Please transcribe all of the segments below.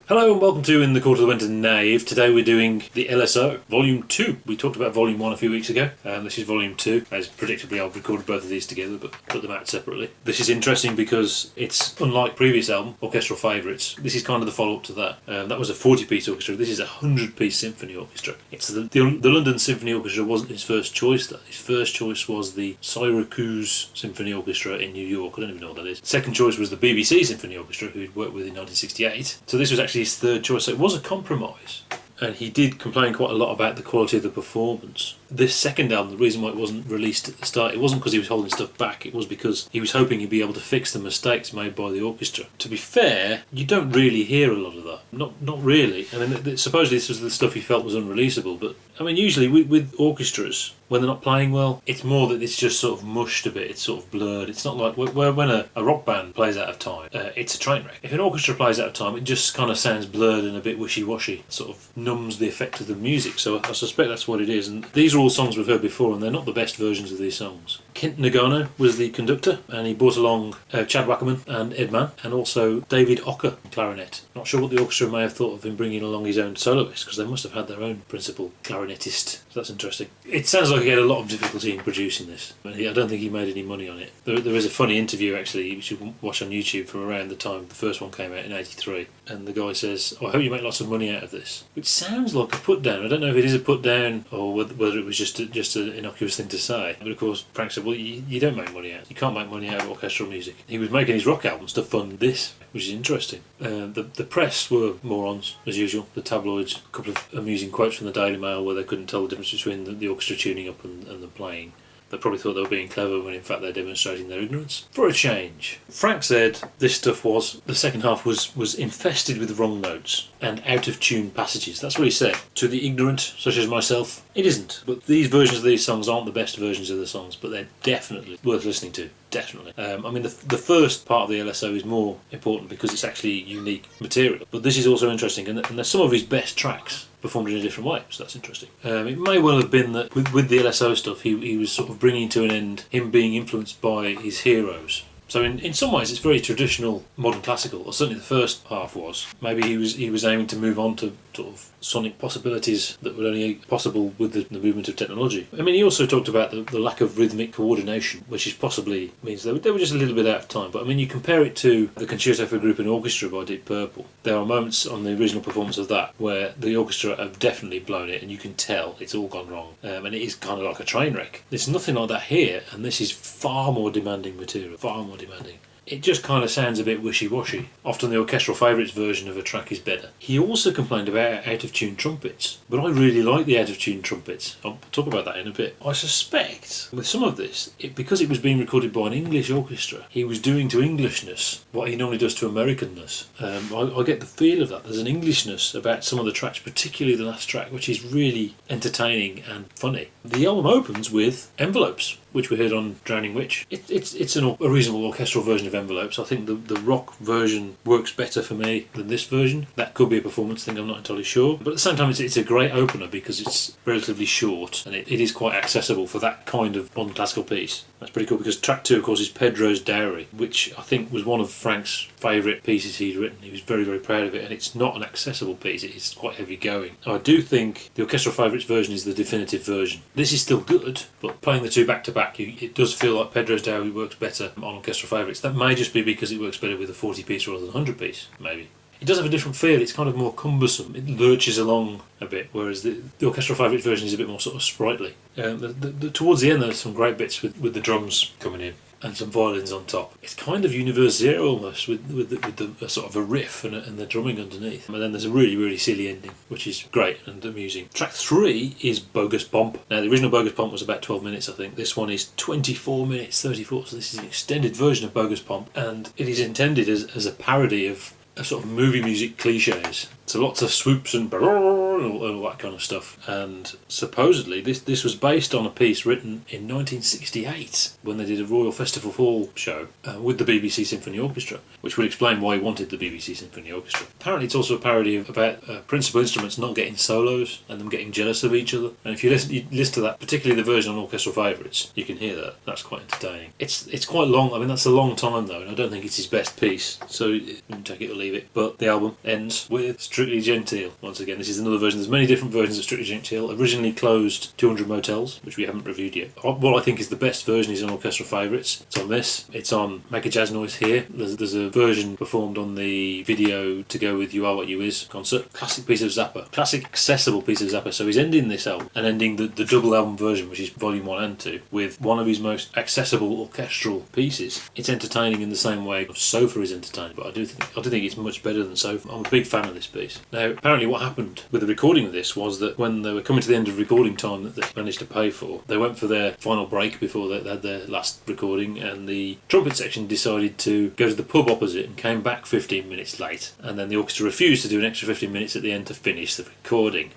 Hello and welcome to In the Court of the Wenton Knave. Today we're doing the LSO, Volume 2. We talked about Volume 1 a few weeks ago, and this is Volume 2. As predictably, I've recorded both of these together, but put them out separately. This is interesting because it's, unlike previous album, Orchestral Favourites, this is kind of the follow-up to that. That was a 40-piece orchestra, this is a 100-piece symphony orchestra. It's the London Symphony Orchestra wasn't his first choice, though. His first choice was the Syracuse Symphony Orchestra in New York. I don't even know what that is. Second choice was the BBC Symphony Orchestra, who he'd worked with in 1968. So this was actually his third choice, so it was a compromise. And he did complain quite a lot about the quality of the performance. This second album, the reason why it wasn't released at the start, it wasn't because he was holding stuff back, it was because he was hoping he'd be able to fix the mistakes made by the orchestra. To be fair, you don't really hear a lot of that. Not really. I mean, supposedly this was the stuff he felt was unreleasable, but I mean, usually with orchestras, when they're not playing well, it's more that it's just sort of mushed a bit, it's sort of blurred. It's not like when a rock band plays out of time, it's a train wreck. If an orchestra plays out of time, it just kind of sounds blurred and a bit wishy-washy, sort of numbs the effect of the music, so I suspect that's what it is. And these are all songs we've heard before, and they're not the best versions of these songs. Kent Nagano was the conductor, and he brought along Chad Wackerman and Ed Mann, and also David Ocker, clarinet. Not sure what the orchestra may have thought of him bringing along his own soloist, because they must have had their own principal clarinetist. So that's interesting. It sounds like he had a lot of difficulty in producing this. I don't think he made any money on it. There is a funny interview, actually, you should watch on YouTube from around the time the first one came out in '83, and the guy says, "Oh, I hope you make lots of money out of this," which sounds like a put down. I don't know if it is a put down or whether it was just an innocuous thing to say. But of course, Frank said, "Well, you don't make money out. You can't make money out of orchestral music." He was making his rock albums to fund this, which is interesting. The press were morons as usual. The tabloids, a couple of amusing quotes from the Daily Mail where they couldn't tell the difference between the orchestra tuning up and the playing. They probably thought they were being clever when in fact they're demonstrating their ignorance. For a change, Frank said this stuff the second half was infested with wrong notes and out of tune passages. That's what he said. To the ignorant, such as myself, it isn't. But these versions of these songs aren't the best versions of the songs, but they're definitely worth listening to. Definitely. I mean, the first part of the LSO is more important because it's actually unique material. But this is also interesting, and there's some of his best tracks performed in a different way, so that's interesting. It may well have been that with the LSO stuff, he was sort of bringing to an end him being influenced by his heroes. So in some ways it's very traditional modern classical, or certainly the first half was. Maybe he was aiming to move on to sort of sonic possibilities that were only possible with the movement of technology. I mean, he also talked about the lack of rhythmic coordination, which is possibly means they were just a little bit out of time. But I mean, you compare it to the Concerto for Group and Orchestra by Deep Purple. There are moments on the original performance of that where the orchestra have definitely blown it, and you can tell it's all gone wrong. And it is kind of like a train wreck. There's nothing like that here, and this is far more demanding material, far more demanding. It just kind of sounds a bit wishy-washy. Often the Orchestral Favourites version of a track is better. He also complained about out-of-tune trumpets, but I really like the out-of-tune trumpets. I'll talk about that in a bit. I suspect with some of this, because it was being recorded by an English orchestra, he was doing to Englishness what he normally does to Americanness. I get the feel of that. There's an Englishness about some of the tracks, particularly the last track, which is really entertaining and funny. The album opens with Envelopes, which we heard on Drowning Witch. It's a reasonable orchestral version of Envelopes. I think the rock version works better for me than this version. That could be a performance thing, I'm not entirely sure. But at the same time, it's a great opener because it's relatively short and it is quite accessible for that kind of modern classical piece. That's pretty cool because track 2, of course, is Pedro's Dowry, which I think was one of Frank's favourite pieces he'd written. He was very, very proud of it, and it's not an accessible piece. It's quite heavy going. I do think the Orchestral Favourites version is the definitive version. This is still good, but playing the two back to back, it does feel like Pedro's Dowry works better on Orchestral Favourites. That may just be because it works better with a 40-piece rather than 100-piece, maybe. It does have a different feel. It's kind of more cumbersome. It lurches along a bit, whereas the Orchestral Favourites version is a bit more sort of sprightly. Towards the end, there's some great bits with the drums coming in and some violins on top. It's kind of Univers Zero almost, with the sort of a riff and the drumming underneath. And then there's a really, really silly ending, which is great and amusing. Track 3 is Bogus Pomp. Now, the original Bogus Pomp was about 12 minutes, I think. This one is 24 minutes, 34, so this is an extended version of Bogus Pomp, and it is intended as a parody of a sort of movie music cliches. So lots of swoops and all that kind of stuff. And supposedly this was based on a piece written in 1968 when they did a Royal Festival Hall show with the BBC Symphony Orchestra, which would explain why he wanted the BBC Symphony Orchestra. Apparently it's also a parody about principal instruments not getting solos and them getting jealous of each other. And if you listen to that, particularly the version on Orchestral Favourites, you can hear that. That's quite entertaining. It's quite long. I mean, that's a long time though, and I don't think it's his best piece, so you can take it or leave it. But the album ends with Strictly Genteel. Once again, this is another version. There's many different versions of Strictly Genteel. Originally closed 200 Motels, which we haven't reviewed yet. What I think is the best version is on Orchestral Favourites. It's on this. It's on Make a Jazz Noise here. There's a version performed on the video to go with You Are What You Is concert. Classic piece of Zappa. Classic accessible piece of Zappa. So he's ending this album and ending the double album version, which is Volume 1 and 2, with one of his most accessible orchestral pieces. It's entertaining in the same way Sofa is entertaining, but I do think it's much better than Sofa. I'm a big fan of this piece. Now, apparently what happened with the recording of this was that when they were coming to the end of recording time that they managed to pay for, they went for their final break before they had their last recording, and the trumpet section decided to go to the pub opposite and came back 15 minutes late, and then the orchestra refused to do an extra 15 minutes at the end to finish the recording.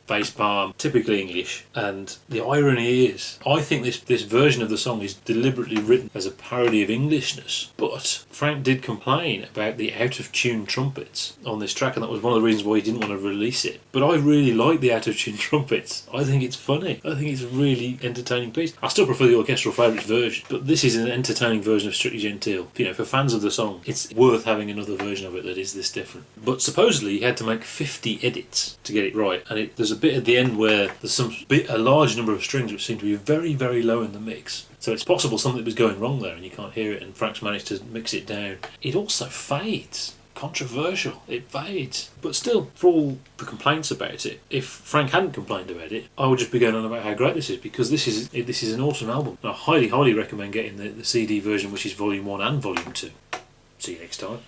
Facepalm, typically English, and the irony is, I think this version of the song is deliberately written as a parody of Englishness, but Frank did complain about the out-of-tune trumpets on this track, and that was one of the reasons why he didn't want to release it. But I really like the out-of-tune trumpets. I think it's funny. I think it's a really entertaining piece. I still prefer the Orchestral Favourites version, but this is an entertaining version of Strictly Genteel. You know, for fans of the song, it's worth having another version of it that is this different. But supposedly he had to make 50 edits to get it right, and there's a bit at the end where there's a large number of strings which seem to be very, very low in the mix. So it's possible something was going wrong there and you can't hear it, and Frank's managed to mix it down. It also fades. Controversial. It fades. But still, for all the complaints about it, if Frank hadn't complained about it, I would just be going on about how great this is, because this is an awesome album. And I highly, highly recommend getting the CD version, which is Volume 1 and Volume 2. See you next time.